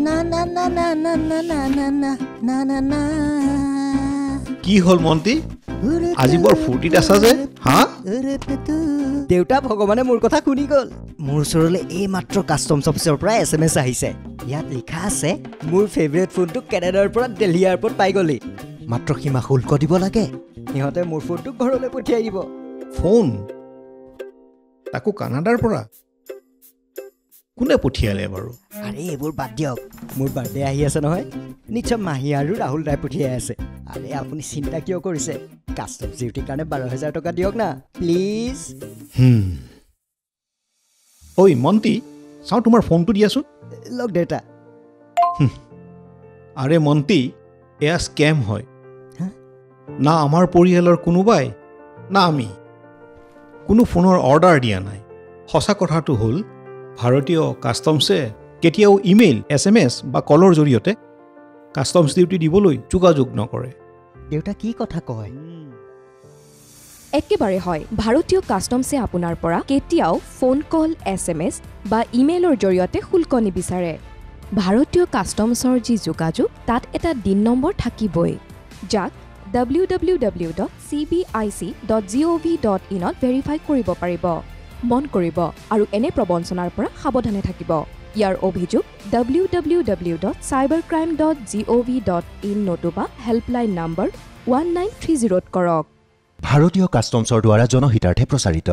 না না না না না না না না না না না না কি হল মন্তি আজি বৰ ফুৰ্তিত আছা যে হা দেউতা ভগৱানে মোৰ কথা শুনি গ'ল মোৰ ওচৰলৈ এই মাত্ৰ কাষ্টমছ অফিচৰ পৰা SMS আহিছে ইয়াত লিখা আছে মোৰ ফেভৰেট ফোনটো কেনেডাৰ পৰা দিল্লী এয়াৰপৰ্ট পাই গ'লি মাত্ৰ সীমা শুল্ক দিব লাগে সিহঁতে মোৰ ফোনটো ঘৰলৈ পঠিয়াই দিব ফোন তাকো কানাডাৰ পৰা কোনে পঠিয়ালে বাৰু আৰে এইবোৰ বাদ দিয়ক মোৰ বাৰ্থডে আহি আছে নহয় নিশ্চয় মাহী আৰু ৰাহুল দাই পঠিয়াই আছে আৰে আপুনি চিন্তা কিয় কৰিছে কাষ্টমছ ডিউটিৰ কাৰণে 12,000 টকা দিয়ক না প্লিজ ঐ মন্তি চাওঁ তোমাৰ ফোনটো দিয়াচোন লওক দেউতা আৰে মন্তি এয়া স্কেম হয় না আমাৰ পৰিয়ালৰ কোনোবাই না আমি কোনো ফোনৰ অৰ্ডাৰ দিয়া নাই সঁচা কথাটো হ'ল ভাৰতীয় কাষ্টমছে কেতিয়াও ইমেইল SMS বা কলৰ জৰিয়তে কাষ্টমছ ডিউটি দিবলৈ যোগাযোগ নকৰে দেউতা কি কথা কয় একেবাৰে হয় ভাৰতীয় কাষ্টমছে আপোনাৰ পৰা কেতিয়াও ফোন কল SMS বা ইমেইলৰ জৰিয়তে শুল্ক নিবিচাৰে ভাৰতীয় কাষ্টমছৰ যি যোগাযোগ তাত এটা দিন নম্বৰ থাকিবই যাক www.cbic.gov.in ত ভেৰিফাই কৰিব পাৰিব মন কৰিব আৰু এনে প্ৰবঞ্চনাৰ পৰা সাৱধানে থাকিব ইয়াৰ অভিযোগ www.cybercrime.gov.in নতুবা হেল্পলাইন নম্বৰ 1930 ত কৰক ভাৰতীয় কাষ্টমছৰ দ্বাৰা জনহিতাৰ্থে প্ৰচাৰিত